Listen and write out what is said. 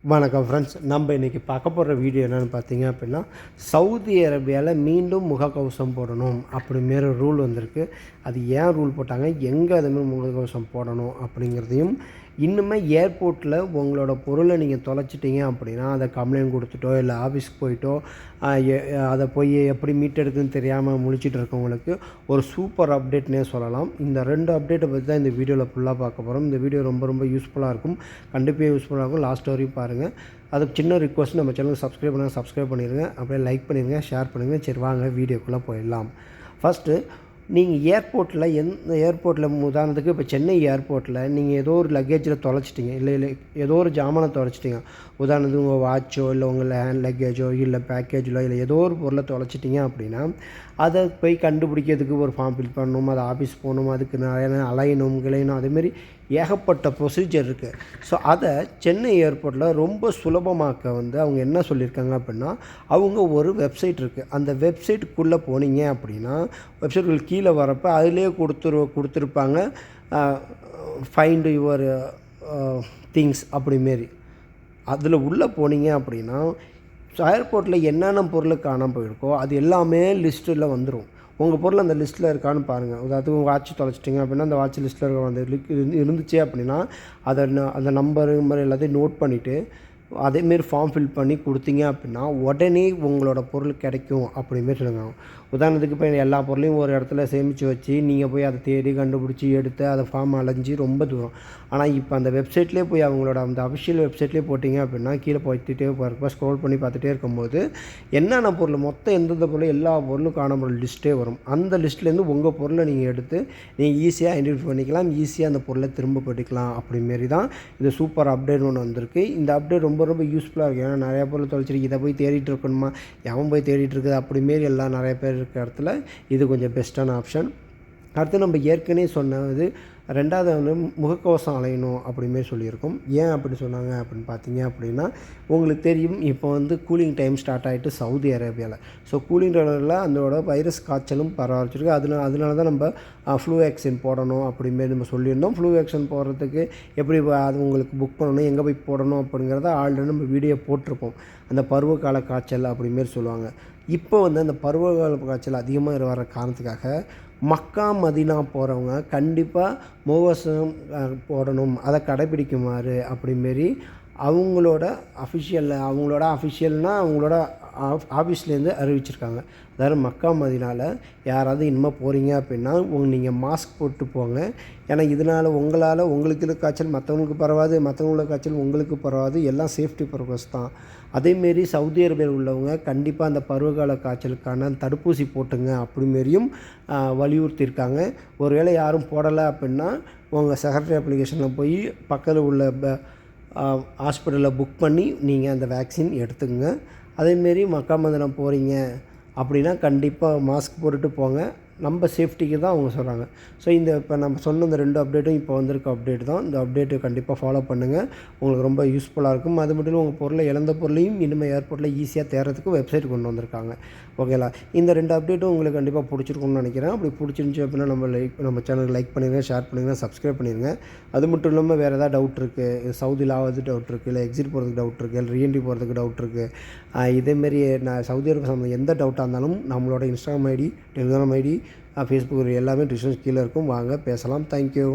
வணக்கம் ஃப்ரெண்ட்ஸ். நம்ம இன்றைக்கி பார்க்க போகிற வீடியோ என்னென்னு பார்த்தீங்க அப்படின்னா, சவுதி அரேபியாவில் மீண்டும் முகக்கவசம் போடணும் அப்படிங்கிற ரூல் வந்திருக்கு. அது ஏன் ரூல் போட்டாங்க, எங்கே அதுமாரி முகக்கவசம் போடணும் அப்படிங்கிறதையும், இன்னுமே ஏர்போர்ட்டில் உங்களோட பொருளை நீங்கள் தொலைச்சிட்டிங்க அப்படின்னா அதை கம்ப்ளைண்ட் கொடுத்துட்டோ இல்லை ஆஃபீஸ்க்கு போயிட்டோ அதை போய் எப்படி மீட்டெடுக்குன்னு தெரியாமல் முழிச்சிட்டு இருக்கவங்களுக்கு ஒரு சூப்பர் அப்டேட்னே சொல்லலாம். இந்த 2 அப்டேட்டை பற்றி தான் இந்த வீடியோவில் ஃபுல்லாக பார்க்க போகிறோம். இந்த வீடியோ ரொம்ப யூஸ்ஃபுல்லாக இருக்கும். கண்டிப்பாக யூஸ்ஃபுல்லாக இருக்கும். லாஸ்ட் வரையும் பாருங்கள். அதுக்கு சின்ன ரிக்வஸ்ட், நம்ம சேனலுக்கு சப்ஸ்கிரைப் பண்ணிடுங்க. அப்படியே லைக் பண்ணிடுங்க, ஷேர் பண்ணுங்கள். சரி வாங்க வீடியோக்குள்ளே போயிடலாம். ஃபஸ்ட்டு, நீங்கள் ஏர்போர்ட்டில் உதாரணத்துக்கு இப்போ சென்னை ஏர்போர்ட்டில் நீங்கள் ஏதோ ஒரு லக்கேஜில் தொலைச்சிட்டிங்க, இல்லை ஏதோ ஒரு ஜாமானை தொலைச்சிட்டிங்க. உதாரணத்துக்கு உங்கள் வாட்சோ இல்லை உங்கள் ஹேண்ட் லக்கேஜோ இல்லை பேக்கேஜிலோ இல்லை ஏதோ ஒரு பொருளை தொலைச்சிட்டிங்க அப்படின்னா அதை போய் கண்டுபிடிக்கிறதுக்கு ஒரு ஃபார்ம் ஃபில் பண்ணணும், அது ஆஃபீஸ் போகணும், அதுக்கு நிறைய அலையணும் கிளையணும், அதேமாரி ஏகப்பட்ட ப்ரொசீஜர் இருக்குது. ஸோ அதை சென்னை ஏர்போர்ட்டில் ரொம்ப சுலபமாக்க அவங்க என்ன சொல்லியிருக்காங்க அப்படின்னா, அவங்க ஒரு வெப்சைட் இருக்குது. அந்த வெப்சைட்டுக்குள்ளே போனீங்க அப்படின்னா வெப்சைட்டுக்குள்ள கீழே வரப்போ அதிலே கொடுத்துருப்பாங்க ஃபைண்ட் யுவர் திங்ஸ் அப்படிமாரி. அதில் உள்ளே போனீங்க அப்படின்னா ஏர்போர்ட்டில் என்னென்ன பொருள் காணாமல் போயிருக்கோ அது எல்லாமே லிஸ்ட்டில் வந்துடும். உங்கள் பொருள் அந்த லிஸ்ட்டில் இருக்கான்னு பாருங்கள். உதாரணத்துக்கு உங்கள் வாட்ச் தொலைச்சிட்டிங்க அப்படின்னா அந்த வாட்ச் லிஸ்ட்டில் இருக்க அந்த இருந்துச்சு அப்படின்னா அந்த நம்பரு மாதிரி எல்லாத்தையும் நோட் பண்ணிவிட்டு அதேமாரி ஃபார்ம் ஃபில் பண்ணி கொடுத்தீங்க அப்படின்னா உடனே உங்களோட பொருள் கிடைக்கும் அப்படிமாரி சொல்லுங்க. உதாரணத்துக்கு இப்போ எல்லா பொருளையும் ஒரு இடத்துல சேமித்து வச்சு நீங்கள் போய் அதை தேடி கண்டுபிடிச்சி எடுத்து அதை ஃபார்ம் அலைஞ்சி ரொம்ப தூரம். ஆனால் இப்போ அந்த வெப்சைட்லேயே போய் அவங்களோட அந்த அஃபிஷியல் வெப்சைட்லேயே போட்டிங்க அப்படின்னா கீழே போய்ட்டுட்டே போகிறப்ப ஸ்க்ரோல் பண்ணி பார்த்துட்டே இருக்கும்போது என்னென்ன பொருள் மொத்தம் எந்தெந்த பொருள் எல்லா பொருளும் காணாமல் லிஸ்ட்டே வரும். அந்த லிஸ்ட்லேருந்து உங்கள் பொருளை நீங்கள் எடுத்து நீங்கள் ஈஸியாக ஐடென்டிஃபை பண்ணிக்கலாம், ஈஸியாக அந்த பொருளை திரும்ப போட்டுக்கலாம். அப்படிமாரி தான் இது சூப்பர் அப்டேட் ஒன்று வந்திருக்கு. இந்த அப்டேட் ரொம்ப யூஸ்ஃபுல்லாக இருக்குது. ஏன்னா நிறையா பொருள் தொலைச்சிருக்கு, இதை போய் தேடிட்டு இருக்கணுமா, எவன் போய் தேடிட்டு இருக்குது அப்படிமாரி எல்லாம் நிறைய பேர் இருக்கிற இடத்துல இது கொஞ்சம் பெஸ்ட்டான ஆப்ஷன். அடுத்து நம்ம ஏற்கனவே சொன்னது 2வது முகக்கவசம் அலையணும் அப்படிமாரி சொல்லியிருக்கோம். ஏன் அப்படி சொன்னாங்க அப்படின்னு பார்த்தீங்க அப்படின்னா, உங்களுக்கு தெரியும் இப்போ கூலிங் டைம் ஸ்டார்ட் ஆகிட்டு சவுதி அரேபியாவில். ஸோ கூலிங் டைமில் அதோட வைரஸ் காய்ச்சலும் பரவாயில்லிருக்கு. அதனால தான் நம்ம ஃப்ளூ வேக்சின் போடணும் அப்படிமாரி நம்ம சொல்லியிருந்தோம். ஃப்ளூ வேக்சின் போடுறதுக்கு எப்படி அது உங்களுக்கு புக் பண்ணணும், எங்கே போய் போடணும் அப்படிங்கிறத ஆல்ரெடி நம்ம வீடியோ போட்டிருப்போம். அந்த பருவகால காய்ச்சல் அப்படிமாரி சொல்லுவாங்க. இப்போ அந்த பருவகால காய்ச்சல் அதிகமாக வர காரணத்துக்காக மக்கா மதினா போகிறவங்க கண்டிப்பாக முகக்கவசம் போடணும், அதை கடைப்பிடிக்குமாறு அப்படிமாரி அவங்களோட அஃபிஷியல்னால் அவங்களோட ஆஃபீஸ்லேருந்து அறிவிச்சிருக்காங்க. அதாவது மக்கா மதினாவில் யாராவது இனிமேல் போகிறீங்க அப்படின்னா நீங்கள் மாஸ்க் போட்டு போங்க. ஏன்னா இதனால் உங்களுக்கு இருக்க காய்ச்சல் மற்றவங்களுக்கு பரவாது, மற்றவங்களோட காய்ச்சல் உங்களுக்கு பரவாது. எல்லாம் சேஃப்டி பர்பஸ் தான். அதேமாரி சவுதி அரேபியாவில் உள்ளவங்க கண்டிப்பாக அந்த பருவகால காய்ச்சலுக்கான தடுப்பூசி போட்டுங்க அப்படிமாரியும் வலியுறுத்தியிருக்காங்க. ஒருவேளை யாரும் போடலை அப்படின்னா உங்கள் செக்ரட்டரி அப்ளிகேஷனில் போய் பக்கத்தில் உள்ள ஹாஸ்பிட்டலில் புக் பண்ணி நீங்கள் அந்த வேக்சின் எடுத்துக்கங்க. அதேமாரி மக்கா மதினா போகிறீங்க அப்படின்னா கண்டிப்பாக மாஸ்க் போட்டுட்டு போங்க. நம்ம சேஃப்டிக்கு தான் அவங்க சொல்கிறாங்க. ஸோ இப்போ நம்ம சொன்ன இந்த 2 அப்டேட்டும் இப்போ வந்திருக்க அப்டேட் தான். இந்த அப்டேட்டு கண்டிப்பாக ஃபாலோ பண்ணுங்கள். உங்களுக்கு ரொம்ப யூஸ்ஃபுல்லாக இருக்கும். அது மட்டும் இல்லை, உங்கள் பொருளை இழந்த பொருளையும் இனிமேல் ஏர்போர்ட்டில் ஈஸியாக தேடுறதுக்கு வெப்சைட் கொண்டு வந்திருக்காங்க. ஓகேங்களா? இந்த 2 அப்டேட்டும் உங்களுக்கு கண்டிப்பாக பிடிச்சிருக்கும்னு நினைக்கிறேன். அப்படி பிடிச்சிருந்துச்சி அப்படின்னா நம்ம சேனலுக்கு லைக் பண்ணிடுங்க, ஷேர் பண்ணிடுங்க, சப்ஸ்கிரைப் பண்ணிடுங்க. அது மட்டும் இல்லாமல் வேறு ஏதாவது டவுட் இருக்குது, சவுதியில் ஆவது டவுட் இருக்குது, இல்லை எக்ஸிட் போகிறதுக்கு டவுட் இருக்குது, இல்லை ரீஎன்ட்ரி போகிறதுக்கு டவுட் இருக்குது, இதேமாரி நான் சவுதி அரேபியா சம்மந்தம் எந்த டவுட்டாக இருந்தாலும் நம்மளோட Instagram ID, Telegram ID, Facebook எல்லாமே டிஸ்கிரிப்ஷன் கீழே இருக்கும். வாங்க பேசலாம். தேங்க்யூ.